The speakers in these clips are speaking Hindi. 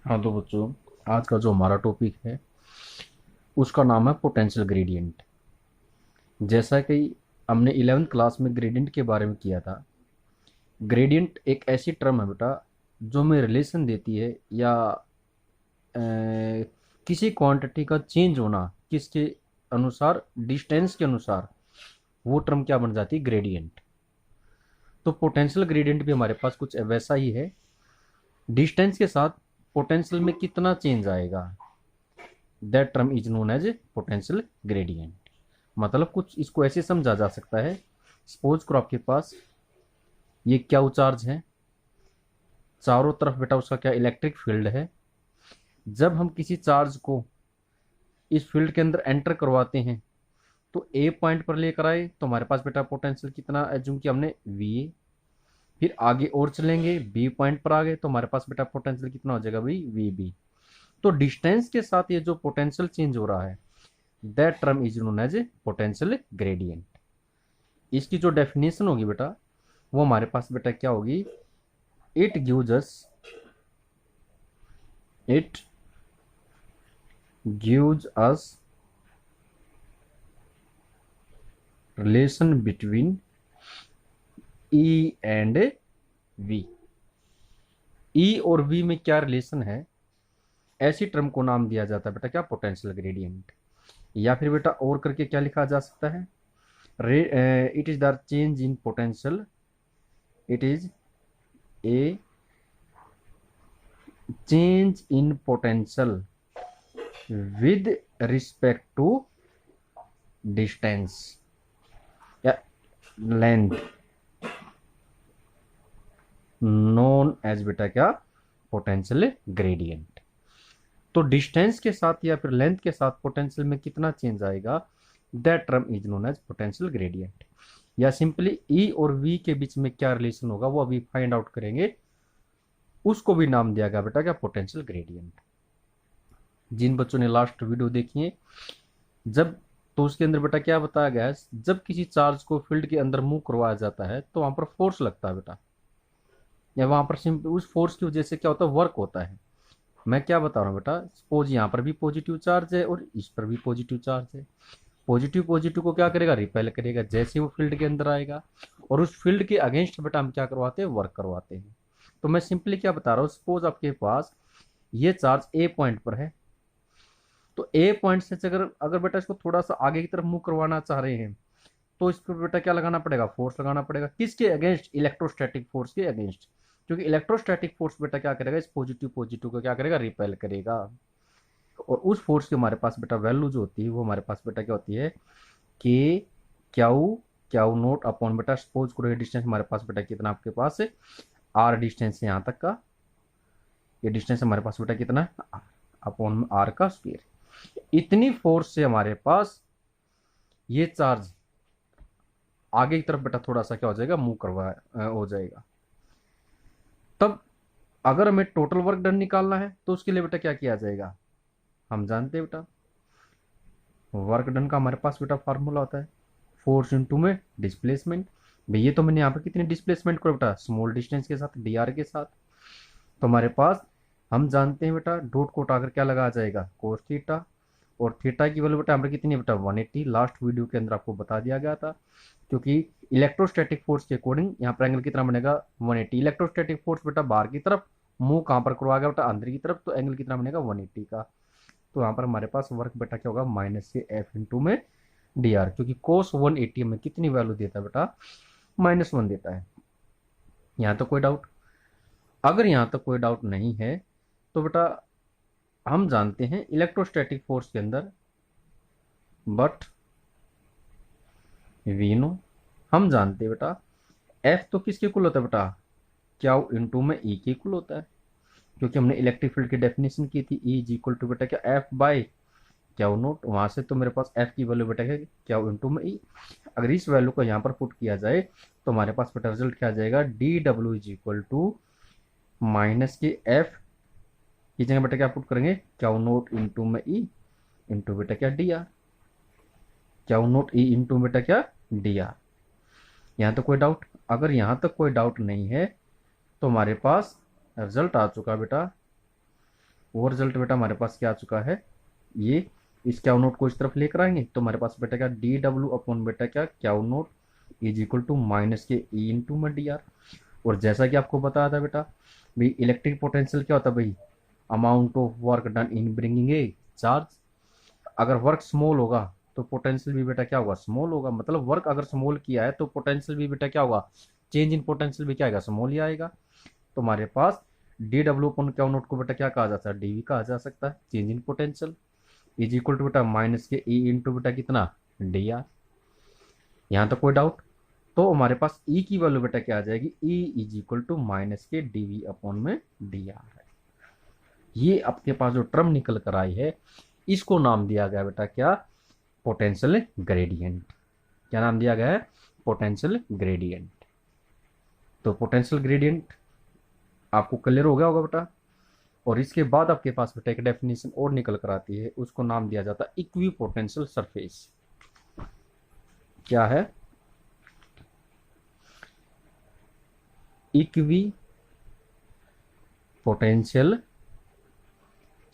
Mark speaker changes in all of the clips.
Speaker 1: हाँ तो बच्चों, आज का जो हमारा टॉपिक है उसका नाम है पोटेंशियल ग्रेडियंट। जैसा कि हमने 11th क्लास में ग्रेडियंट के बारे में किया था। ग्रेडियंट एक ऐसी टर्म है बेटा जो हमें रिलेशन देती है या किसी क्वांटिटी का चेंज होना किसके अनुसार, डिस्टेंस के अनुसार, वो टर्म क्या बन जाती है, ग्रेडियंट। तो पोटेंशियल ग्रेडियंट भी हमारे पास कुछ वैसा ही है। डिस्टेंस के साथ पोटेंशियल में कितना चेंज आएगा, that term is known as potential gradient. मतलब कुछ इसको ऐसे समझा जा सकता है। सपोज करो आपके पास ये क्या चार्ज है, चारों तरफ बेटा उसका क्या इलेक्ट्रिक फील्ड है। जब हम किसी चार्ज को इस फील्ड के अंदर एंटर करवाते हैं तो ए पॉइंट पर लेकर आए तो हमारे पास बेटा पोटेंशियल कितना एज्यूम किया हमने, वी। फिर आगे और चलेंगे, बी पॉइंट पर आ गए तो हमारे पास बेटा पोटेंशियल कितना हो जाएगा भाई, वी बी। तो डिस्टेंस के साथ ये जो पोटेंशियल चेंज हो रहा है, that term is known as potential gradient. इसकी जो डेफिनेशन होगी बेटा वो हमारे पास बेटा क्या होगी, it gives us it gives us relation between E and V. E और वी में क्या रिलेशन है, ऐसी टर्म को नाम दिया जाता है बेटा क्या, पोटेंशियल ग्रेडियंट। या फिर बेटा और करके क्या लिखा जा सकता है, it is the change in potential, it is a change in potential with respect to distance या लेंथ, नोन एज बेटा क्या, पोटेंशियल ग्रेडियंट। तो डिस्टेंस के साथ या फिर लेंथ के साथ पोटेंशियल में कितना चेंज आएगा, that term is known as potential gradient. या सिंपली ई और वी के बीच में क्या रिलेशन होगा वो अभी फाइंड आउट करेंगे, उसको भी नाम दिया गया बेटा क्या, पोटेंशियल ग्रेडियंट। जिन बच्चों ने लास्ट वीडियो देखी है जब, तो उसके अंदर बेटा क्या बताया गया है, जब किसी चार्ज को फील्ड के अंदर मूव करवाया जाता है तो वहां पर फोर्स लगता है बेटा, या वहां पर सिंपल उस फोर्स की वजह से क्या होता है, वर्क होता है। मैं क्या बता रहा हूँ बेटा, सपोज यहाँ पर भी पॉजिटिव चार्ज है और इस पर भी पॉजिटिव चार्ज है। पॉजिटिव पॉजिटिव को क्या करेगा, रिपेल करेगा जैसे वो फील्ड के अंदर आएगा। और उस फील्ड के अगेंस्ट बेटा हम क्या करवाते हैं, वर्क करवाते हैं। तो मैं सिंपली क्या बता रहा हूँ, सपोज आपके पास ये चार्ज ए पॉइंट पर है, तो ए पॉइंट से अगर अगर बेटा इसको थोड़ा सा आगे की तरफ मूव करवाना चाह रहे हैं तो इस पर बेटा क्या लगाना पड़ेगा, फोर्स लगाना पड़ेगा। किसके अगेंस्ट, इलेक्ट्रोस्टैटिक फोर्स के अगेंस्ट। क्योंकि इलेक्ट्रोस्टैटिक फोर्स बेटा क्या करेगा, इस पॉजिटिव पॉजिटिव को क्या करेगा, रिपेल करेगा। और उस फोर्स की हमारे पास बेटा वैल्यू जो होती है वो हमारे पास बेटा क्या होती है, के क्याऊ क्याऊ नोट अपॉन बेटा, सपोज करो ये डिस्टेंस हमारे पास बेटा कितना आपके पास है, आर डिस्टेंस है यहाँ तक का, ये डिस्टेंस हमारे पास बेटा कितना है, अपॉन आर का स्क्वायर। इतनी फोर्स से हमारे पास ये चार्ज आगे की तरफ बेटा थोड़ा सा क्या हो जाएगा, मूव करवा हो जाएगा। तब अगर हमें टोटल वर्क डन निकालना है तो उसके लिए बेटा क्या किया जाएगा, हम जानते हैं बेटा वर्क डन का हमारे पास बेटा फार्मूला होता है फोर्स इंटू में डिस्प्लेसमेंट। भैया तो मैंने यहाँ पर कितनी डिस्प्लेसमेंट करो बेटा, स्मॉल डिस्टेंस के साथ, डी आर के साथ। तो हमारे पास हम जानते हैं बेटा डॉट को उठाकर क्या लगा जाएगा, कोस थीटा। और थीटा की वैल्यू बेटा हमारे कितनी है बेटा, 180। लास्ट वीडियो के अंदर आपको बता दिया गया था। क्योंकि इलेक्ट्रोस्टैटिक फोर्स के अकॉर्डिंग यहाँ पर एंगल कितना बनेगा, 180। इलेक्ट्रोस्टैटिक फोर्स बेटा बाहर की तरफ, मुंह कहाँ पर करवा गया बेटा, अंदर की तरफ, तो एंगल कितना बनेगा, 180 का। तो यहाँ पर हमारे पास वर्क बेटा क्या होगा, माइनस से एफ इंटू में डी आर। क्योंकि कोस 180 में कितनी वैल्यू देता है बेटा, -1 देता है। यहाँ तक कोई डाउट? अगर यहाँ तक कोई डाउट नहीं है तो बेटा हम जानते हैं इलेक्ट्रोस्टैटिक फोर्स के अंदर, बट वी नो, हम जानते हैं बेटा एफ तो किसके इक्वल होता है बेटा, क्या इंटू में ई के इक्वल होता है। क्योंकि हमने इलेक्ट्रिक फील्ड की डेफिनेशन की थी, ई इज इक्वल टू बेटा क्या, एफ बाय क्या नोट। वहां से तो मेरे पास एफ की वैल्यू बेटा है क्या इंटू में ई। अगर इस वैल्यू को यहाँ पर पुट किया जाए तो हमारे पास बेटा रिजल्ट क्या आ जाएगा, d W is equal to minus के एफ की जगह बेटा क्या पुट करेंगे, क्या नोट इंटू में ई इंटू बेटा क्या डी आर, क्या नोट ई इंटू बेटा क्या डी आर। यहाँ तक कोई डाउट? अगर यहाँ तक कोई डाउट नहीं है तो हमारे पास रिजल्ट आ चुका बेटा, वो रिजल्ट बेटा हमारे पास क्या आ चुका है, ये इस क्याउ नोट को इस तरफ लेकर आएंगे तो हमारे पास बेटा क्या डी डब्ल्यू अपॉन बेटा क्या q naught is equal to minus के ई इंटू में डी आर। और जैसा कि आपको बताया था बेटा भाई इलेक्ट्रिक पोटेंशियल क्या होता है भाई, amount of work done in bringing a charge. अगर वर्क स्मॉल होगा तो पोटेंशियल भी बेटा क्या होगा, स्मॉल होगा। मतलब वर्क अगर स्मॉल किया है तो पोटेंशियल भी बेटा क्या होगा, चेंज इन पोटेंशियल भी क्या आएगा, स्मॉल ही आएगा। तो हमारे पास डी डब्ल्यू अपन क्या नोट को बेटा क्या कहा जा सकता है, डीवी कहा जा सकता है, change in potential is equal to बेटा माइनस के ई इंटू बेटा कितना डी आर। यहाँ तक कोई डाउट? तो हमारे पास ई की वैल्यू बेटा क्या आ जाएगी, E is equal to minus के डीवी अपॉन में डी आर है। ये आपके पास जो टर्म निकल कर आई है इसको नाम दिया गया बेटा क्या, पोटेंशियल ग्रेडियंट। क्या नाम दिया गया है, पोटेंशियल ग्रेडियंट। तो पोटेंशियल ग्रेडियंट आपको क्लियर हो गया होगा बेटा। और इसके बाद आपके पास बेटा एक डेफिनेशन और निकल कर आती है, उसको नाम दिया जाता है इक्वी पोटेंशियल सरफेस। क्या है, इक्वी पोटेंशियल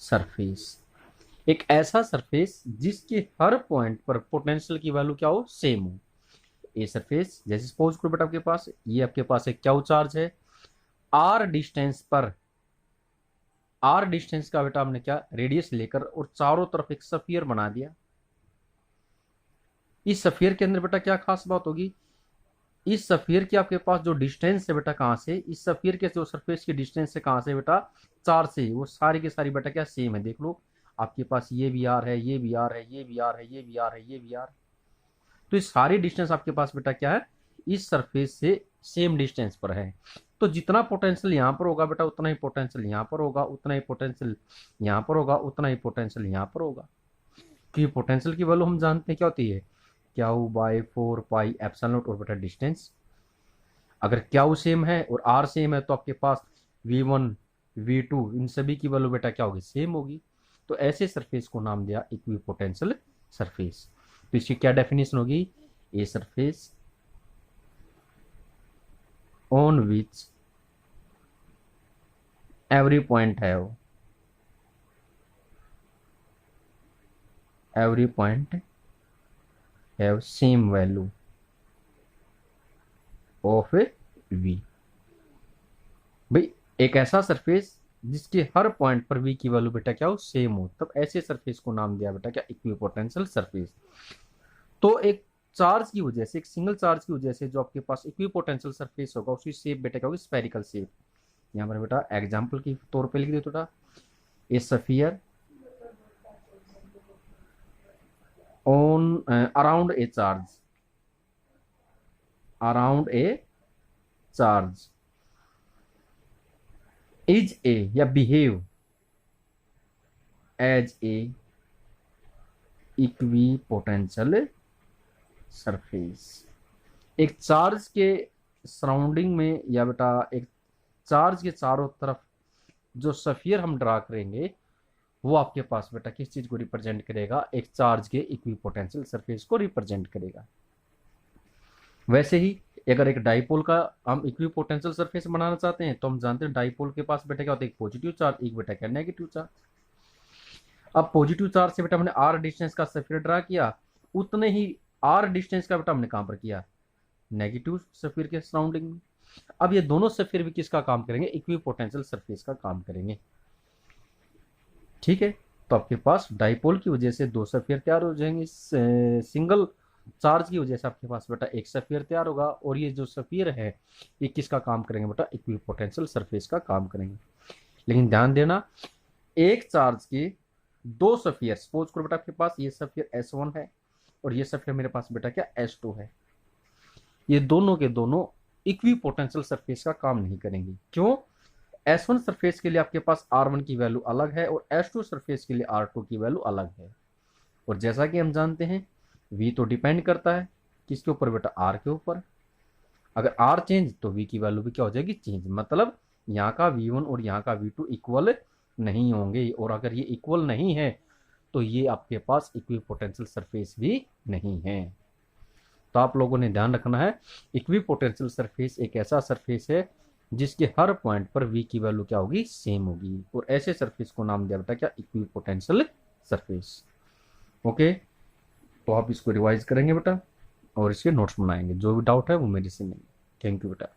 Speaker 1: सरफेस। एक ऐसा सरफेस जिसके हर पॉइंट पर पोटेंशियल की वैल्यू क्या हो, सेम हो। ये सरफेस जैसे सपोज करो बेटा आपके पास ये आपके पास एक क्यू चार्ज है, आर डिस्टेंस पर, आर डिस्टेंस का बेटा हमने क्या रेडियस लेकर और चारों तरफ एक सफियर बना दिया। इस सफियर के अंदर बेटा क्या खास बात होगी, इस सफियर की आपके पास जो डिस्टेंस है बेटा कहां से, इस सफियर के जो सरफेस की डिस्टेंस है कहां से बेटा, चार से, वो सारी की सारी बेटा क्या सेम है। देख लो आपके पास ये भी आर है, ये भी आर है, ये भी आर है, ये भी आर है, ये भी आर। तो इस सारी डिस्टेंस आपके पास बेटा क्या है, इस सरफेस से सेम डिस्टेंस पर है। तो जितना पोटेंशियल यहाँ पर होगा बेटा उतना ही पोटेंशियल यहाँ पर होगा, उतना ही पोटेंशियल यहाँ पर होगा, उतना ही पोटेंशियल यहाँ पर होगा। क्योंकि पोटेंशियल की वैल्यू हम जानते हैं क्या होती है, Q by 4 pi epsilon not और बेटा डिस्टेंस। अगर क्यू सेम है और आर सेम है तो आपके पास V1 V2 इन सभी की वैल्यू बेटा क्या होगी, सेम होगी। तो ऐसे सरफेस को नाम दिया इक्वी पोटेंशियल सरफेस। तो इसकी क्या डेफिनेशन होगी, a surface on which every point have, every point have same value of v। भाई एक ऐसा सरफेस जिसके हर पॉइंट पर v की वैल्यू बेटा क्या हो, सेम हो, तब ऐसे सरफेस को नाम दिया बेटा क्या, इक्विपोटेंशियल सरफेस। तो एक चार्ज की वजह से, एक सिंगल चार्ज की वजह से जो आपके पास इक्विपोटेंशियल सरफेस होगा उसकी शेप बेटा क्या होगी, स्फेरिकल शेप। यहाँ पर बेटा एग्जांपल के तौर पे लिख दे थोड़ा, a sphere on around a charge, around a charge is a या behave as a equipotential surface. एक चार्ज के सराउंडिंग में या बेटा एक चार्ज के चारों तरफ जो सफियर हम ड्रा करेंगे वो आपके पास बेटा किस चीज को रिप्रेजेंट करेगा, एक चार्ज के इक्विपोटेंशियल सरफेस को रिप्रेजेंट करेगा। वैसे ही अगर एक डाइपोल का हम इक्विपोटेंशियल सरफेस बनाना चाहते हैं तो हम जानते हैं डाइपोल के पास बेटा क्या होता है, एक पॉजिटिव चार्ज, एक बेटा क्या नेगेटिव चार्ज। अब पॉजिटिव चार्ज से बेटा हमने आर डिस्टेंस का सफियर ड्रा किया, उतने ही आर डिस्टेंस का बेटा हमने कहां पर किया, नेगेटिव सफियर के सराउंडिंग में। अब ये दोनों सफियर भी किसका काम करेंगे, इक्विपोटेंशियल सरफेस का काम करेंगे। ठीक है, तो आपके पास डाइपोल की वजह से दो सफियर तैयार हो जाएंगे, सिंगल चार्ज की वजह से आपके पास बेटा एक सफियर तैयार होगा, और ये जो सफियर है ये किसका काम करेंगे बेटा, इक्विपोटेंशियल सरफेस का काम करेंगे। लेकिन ध्यान देना एक चार्ज के दो सफियर, सपोज करो बेटा आपके पास ये सफियर S1 है और ये सफियर मेरे पास बेटा क्या S2 है, ये दोनों के दोनों इक्विपोटेंशियल सरफेस का काम नहीं करेंगे। क्यों, S1 सरफेस के लिए आपके पास R1 की वैल्यू अलग है और S2 सरफेस के लिए R2 की वैल्यू अलग है। और जैसा कि हम जानते हैं V तो डिपेंड करता है किसके ऊपर बेटा, R के ऊपर। अगर R चेंज तो V की वैल्यू भी क्या हो जाएगी, चेंज। मतलब यहाँ का V1 और यहाँ का V2 इक्वल नहीं होंगे, और अगर ये इक्वल नहीं है तो ये आपके पास इक्विपोटेंशियल सरफेस भी नहीं है। तो आप लोगों ने ध्यान रखना है, इक्विपोटेंशियल सरफेस एक ऐसा सरफेस है जिसके हर पॉइंट पर v की वैल्यू क्या होगी, सेम होगी, और ऐसे सरफेस को नाम दिया बेटा क्या, इक्विपोटेंशियल सरफेस। ओके, तो आप इसको रिवाइज करेंगे बेटा और इसके नोट्स बनाएंगे, जो भी डाउट है वो मेरे से नहीं। थैंक यू बेटा।